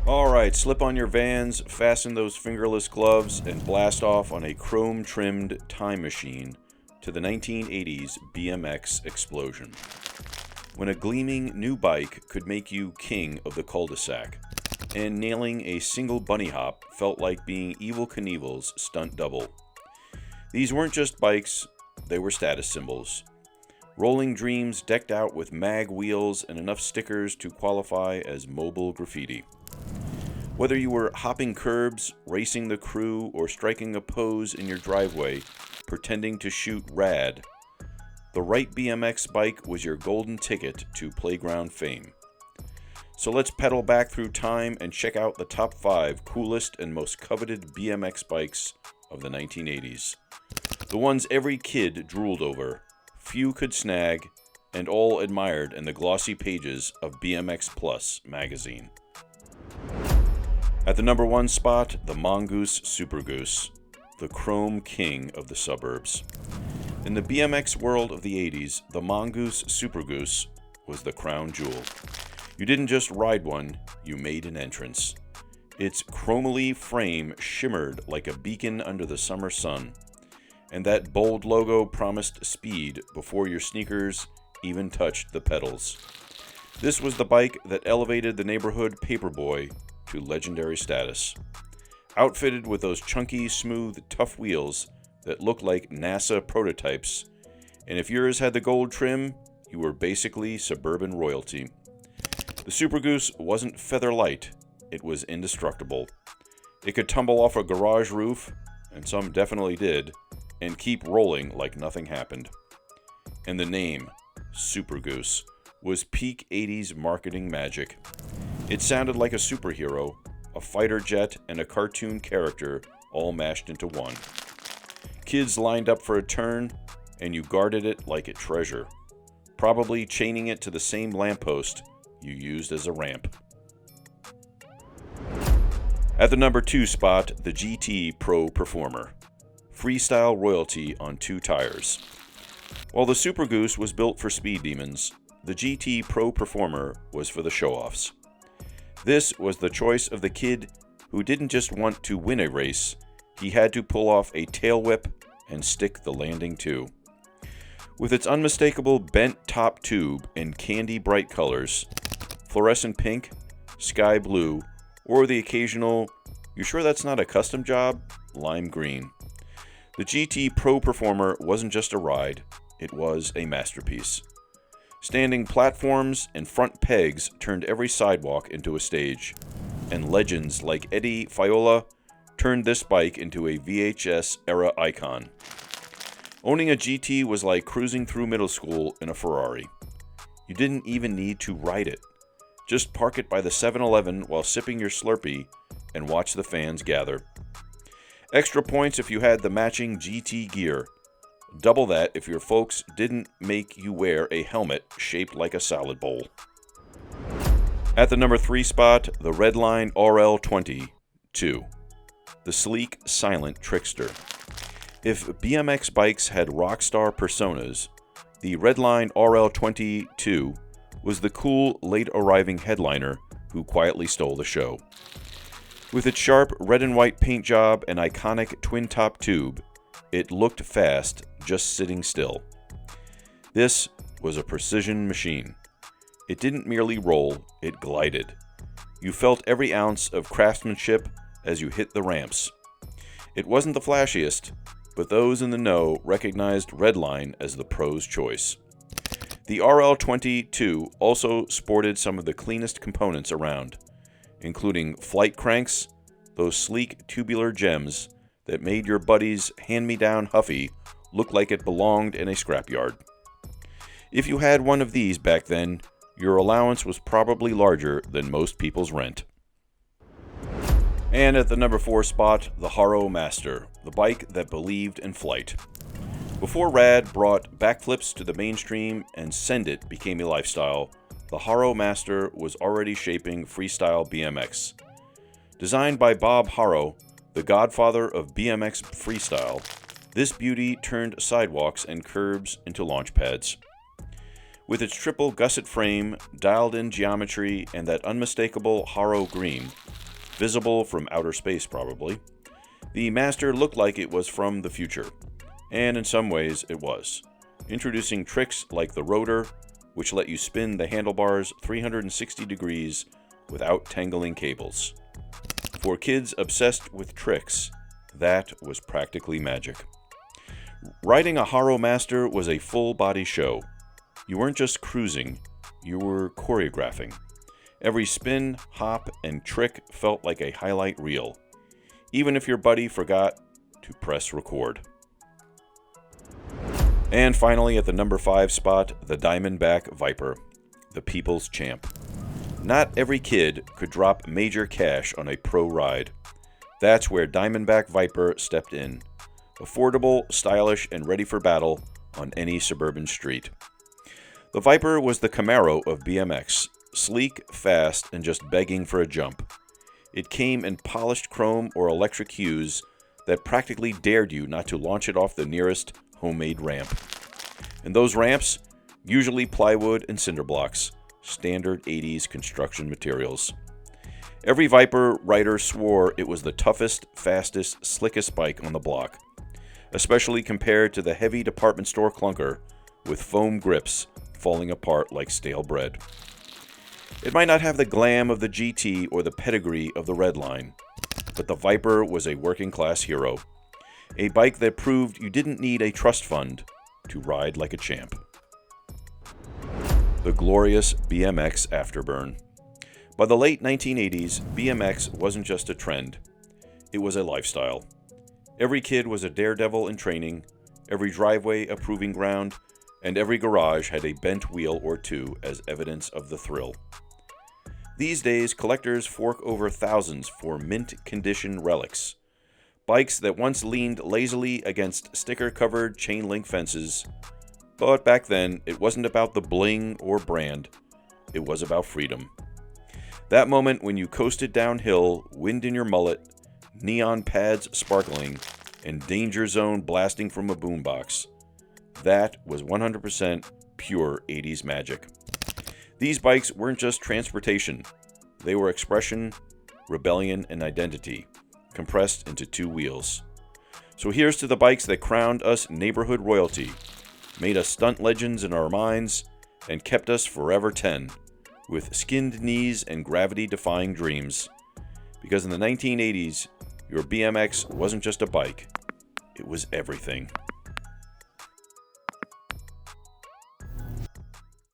Alright, slip on your Vans, fasten those fingerless gloves, and blast off on a chrome-trimmed time machine to the 1980s BMX explosion. When a gleaming new bike could make you king of the cul-de-sac, and nailing a single bunny hop felt like being Evel Knievel's stunt double. These weren't just bikes, they were status symbols. Rolling dreams decked out with mag wheels and enough stickers to qualify as mobile graffiti. Whether you were hopping curbs, racing the crew, or striking a pose in your driveway, pretending to shoot rad, the right BMX bike was your golden ticket to playground fame. So let's pedal back through time and check out the top 5 coolest and most coveted BMX bikes of the 1980s. The ones every kid drooled over, few could snag, and all admired in the glossy pages of BMX Plus magazine. At the number 1 spot, the Mongoose Super Goose, the chrome king of the suburbs. In the BMX world of the 80s, the Mongoose Super Goose was the crown jewel. You didn't just ride one, you made an entrance. Its chromally frame shimmered like a beacon under the summer sun, and that bold logo promised speed before your sneakers even touched the pedals. This was the bike that elevated the neighborhood paperboy to legendary status. Outfitted with those chunky, smooth, tough wheels that looked like NASA prototypes, and if yours had the gold trim, you were basically suburban royalty. The Super Goose wasn't feather light, it was indestructible. It could tumble off a garage roof, and some definitely did, and keep rolling like nothing happened. And the name, Super Goose, was peak 80s marketing magic. It sounded like a superhero, a fighter jet, and a cartoon character all mashed into one. Kids lined up for a turn, and you guarded it like a treasure, probably chaining it to the same lamppost you used as a ramp. At the number 2 spot, the GT Pro Performer, freestyle royalty on 2 tires. While the Super Goose was built for speed demons, the GT Pro Performer was for the show-offs. This was the choice of the kid who didn't just want to win a race, he had to pull off a tail whip and stick the landing too. With its unmistakable bent top tube in candy bright colors, fluorescent pink, sky blue, or the occasional, "You sure that's not a custom job?" lime green. The GT Pro Performer wasn't just a ride, it was a masterpiece. Standing platforms and front pegs turned every sidewalk into a stage, and legends like Eddie Fiola turned this bike into a VHS-era icon. Owning a GT was like cruising through middle school in a Ferrari. You didn't even need to ride it. Just park it by the 7-Eleven while sipping your Slurpee and watch the fans gather. Extra points if you had the matching GT gear. Double that if your folks didn't make you wear a helmet shaped like a salad bowl. At the number 3 spot, the Redline RL22, the sleek, silent trickster. If BMX bikes had rockstar personas, the Redline RL22 was the cool, late-arriving headliner who quietly stole the show. With its sharp red and white paint job and iconic twin-top tube, it looked fast, just sitting still. This was a precision machine. It didn't merely roll, it glided. You felt every ounce of craftsmanship as you hit the ramps. It wasn't the flashiest, but those in the know recognized Redline as the pro's choice. The RL22 also sported some of the cleanest components around, including flight cranks, those sleek tubular gems that made your buddy's hand-me-down Huffy look like it belonged in a scrapyard. If you had one of these back then, your allowance was probably larger than most people's rent. And at the number 4 spot, the Haro Master, the bike that believed in flight. Before Rad brought backflips to the mainstream and Send It became a lifestyle, the Haro Master was already shaping freestyle BMX. Designed by Bob Haro, the godfather of BMX freestyle, this beauty turned sidewalks and curbs into launch pads. With its triple gusset frame, dialed-in geometry, and that unmistakable Haro green, visible from outer space probably. The Master looked like it was from the future, and in some ways it was, introducing tricks like the rotor, which let you spin the handlebars 360 degrees without tangling cables. For kids obsessed with tricks, that was practically magic. Riding a Haro Master was a full-body show. You weren't just cruising, you were choreographing. Every spin, hop, and trick felt like a highlight reel, even if your buddy forgot to press record. And finally, at the number 5 spot, the Diamondback Viper, the people's champ. Not every kid could drop major cash on a pro ride. That's where Diamondback Viper stepped in. Affordable, stylish, and ready for battle on any suburban street. The Viper was the Camaro of BMX, sleek, fast, and just begging for a jump. It came in polished chrome or electric hues that practically dared you not to launch it off the nearest homemade ramp. And those ramps, usually plywood and cinder blocks, standard 80s construction materials. Every Viper rider swore it was the toughest, fastest, slickest bike on the block, especially compared to the heavy department store clunker with foam grips falling apart like stale bread. It might not have the glam of the GT or the pedigree of the Redline, but the Viper was a working-class hero, a bike that proved you didn't need a trust fund to ride like a champ. The glorious BMX afterburn. By the late 1980s, BMX wasn't just a trend, it was a lifestyle. Every kid was a daredevil in training, every driveway a proving ground, and every garage had a bent wheel or two as evidence of the thrill. These days, collectors fork over thousands for mint-condition relics. Bikes that once leaned lazily against sticker-covered chain-link fences. But back then, it wasn't about the bling or brand. It was about freedom. That moment when you coasted downhill, wind in your mullet, neon pads sparkling, and danger zone blasting from a boombox. That was 100% pure 80s magic. These bikes weren't just transportation. They were expression, rebellion, and identity, compressed into 2 wheels. So here's to the bikes that crowned us neighborhood royalty, made us stunt legends in our minds, and kept us forever 10, with skinned knees and gravity-defying dreams. Because in the 1980s, your BMX wasn't just a bike, it was everything.